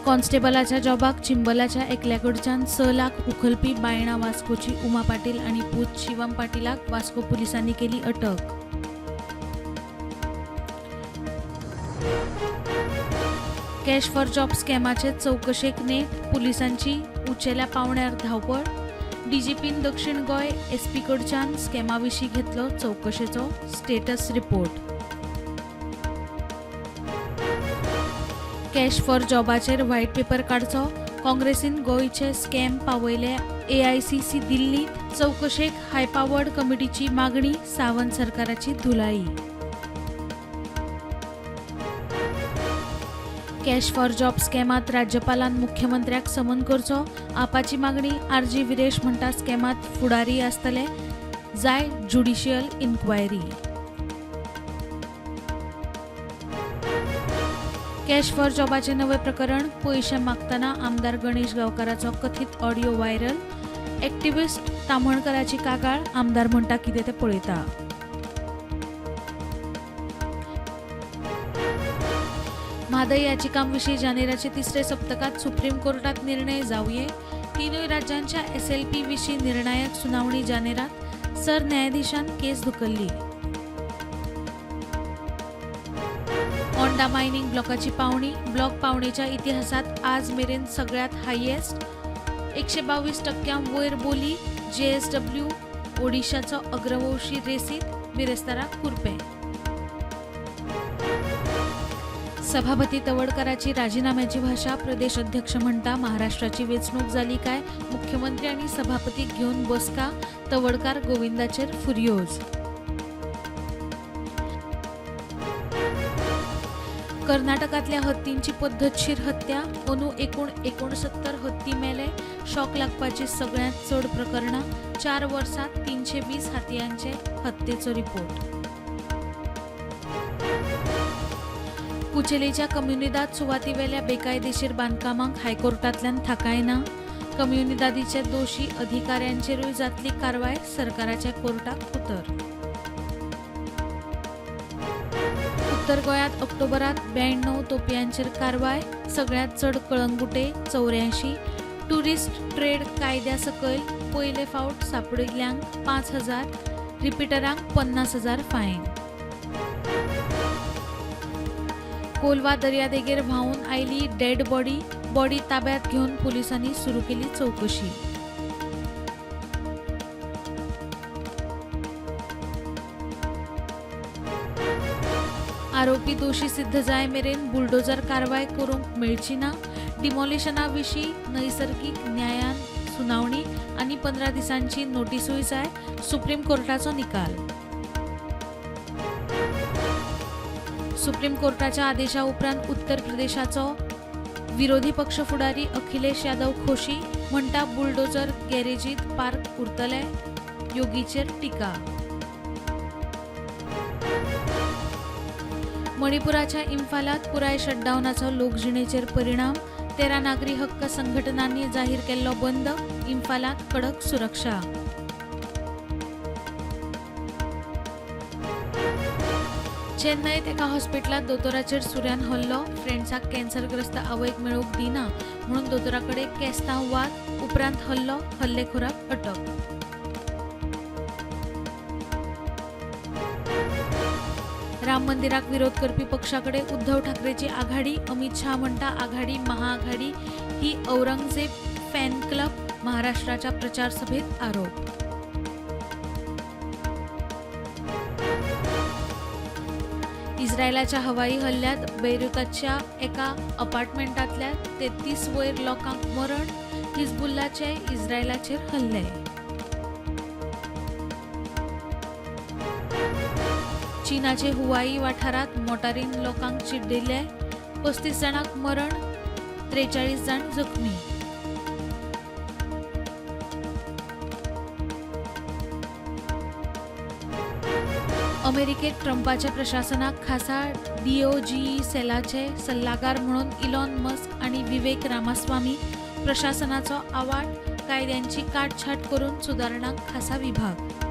कॉन्स्टेबलाच्या जॉबाक चिंबलाच्या एकल्याकडच्यान 6 लाख उखलपी बायणा वास्कोची उमा पाटील आणि पूत शिवम पाटीलाक वास्को पुलिसांनी केली अटक. कॅश फॉर जॉब स्कॅमाचे चौकशेक नेट पुलिसांची उचेल्या पावण्यार धांवपळ. डीजीपीन दक्षिण गोंय एसपी कडच्यान स्कॅमाविशीं घेतलो चौकशेचो स्टेटस रिपोर्ट. कॅश फॉर जॉबाचेर व्हाईट पेपर काडचो, काँग्रेसीन गोंयचे स्कॅम पावयले AICC दिल्ली. चौकशेक हायपावर्ड कमिटीची मागणी, सावंत सरकाराची धुलाई. कॅश फॉर जॉब स्कॅमात राज्यपालान मुख्यमंत्र्याक समन करचो, आपाची मागणी. RG विरेश म्हणटा स्कॅमात फुडारी आसतले, जाय ज्युडिशियल इन्क्वायरी. कॅश फॉर जॉबाचे नवे प्रकरण, पयशे मागतना आमदार गणेश गांवकाराचो कथीत ऑडिओ व्हायरल. एक्टिव्हिस्ट तामणकराची कागाळ, आमदार म्हणटा कितें तें पळयता. म्हादय याचिकांविशीं जानेराच्या 3रे सप्तकात सुप्रीम कोर्टात निर्णय जावये. तिनूय राज्यांच्या SLP विशीं निर्णायक सुनावणी जानेरात. सरन्यायाधीशान केस धुकल्ली. ओंडा मायनिंग ब्लॉकाची पावणी, ब्लॉक पावणेच्या इतिहासात आज मेरेन सगळ्यात हायेस्ट. 122% वयर बोली. JSW ओडिशाचो अग्रवंशी रेसीत, बिरेस्ताराक कुरपे. सभापती तवडकराची राजीनाम्याची भाषा, प्रदेश अध्यक्ष म्हणटा महाराष्ट्राची वेचणूक जाली काय, मुख्यमंत्री आणि सभापती घेऊन बसका, तवडकार गोविंदाचेर फुर्योज. कर्नाटकातल्या हत्तींची पद्धतशीर हत्या, अंदू एकूण 69 हत्ती मेले. शॉक लागपाची सगळ्यात चड प्रकरणां, 4 वर्सांत 320 हातयांचे हत्येचो रिपोर्ट. कुचेलीच्या कम्युनिदाद सुवातीवेल्या बेकायदेशीर बांदकामांक हायकोर्टांतल्यान थाकाय ना. कम्युनिदादीचे दोशी अधिकाऱ्यांचेरूय जातली कारवाय, सरकाराच्या कोर्टाक उतर. उत्तर गोंयांत ऑक्टोबरात 92 तोपयांचेर कारवाय, सगळ्यात चड कळंगुटे 84. टुरिस्ट ट्रेड कायद्या सकयल पयले फावट सांपडिल्ल्यांक 5,000, रिपीटरांक 50,000 फायन. कोलवा दर्यादेगेर व्हांवून आयली डेड बॉडी ताब्यात घेवन पुलिसांनी सुरू केली चौकशी. आरोपी दोशी सिद्ध जाय मेरेन बुलडोजर कारवाय करूंक मेळची ना. डिमॉलिशना विशीं नैसर्गिक न्यायान सुनावणी आनी 15 दिसांची नोटीसूय जाय, सुप्रीम कोर्टाचो निकाल. सुप्रीम कोर्टाच्या आदेशा उपरांत उत्तर प्रदेशाचो विरोधी पक्ष फुडारी अखिलेश यादव खोशी, म्हणटा बुलडोजर गॅरेजीत पार्क उरतले, योगीचेर टिका. मणिपुराच्या इम्फालात पुराय शटडावनाचो लोकजिणेचेर परिणाम, 13 नागरी हक्क संघटनांनी जाहीर केल्लो बंद, इम्फालात कडक सुरक्षा. चेन्नईत एका हॉस्पिटलात दोतोराचेर सुऱ्यान हल्लो, फ्रेंड्साक कॅन्सरग्रस्त आवयक मेळूंक दिना म्हणून दोतोराकडे केस्तांव वाद, उपरांत हल्लो, हल्लेखोराक अटक. राम मंदिराक विरोध करपी पक्षाकडे उद्धव ठाकरेची आघाडी, अमित शाह म्हणटा आघाडी महाआघाडी ही औरंगजेब फॅन क्लब, महाराष्ट्राच्या प्रचार सभेत आरोप. इस्रायलाच्या हवाई हल्ल्यात बेरूताच्या एका अपार्टमेंटातल्या 33 वयर लोकांक मरण, हिजबुल्लाचे इस्रायलाचेर हल्ले. चीनाचे हुवाई वाठारात मोटारीन लोकांक चिड्डिल्ले, 35 जाणांक मरण, 43 जाण जखमी. अमेरिकेत ट्रंपाच्या प्रशासनाक खासा DOJ सेलाचे सल्लागार म्हणून इलॉन मस्क आणि विवेक रामास्वामी. प्रशासनाचो आवाठ, कायद्यांची काटछाट करून सुदारणांक खासा विभाग.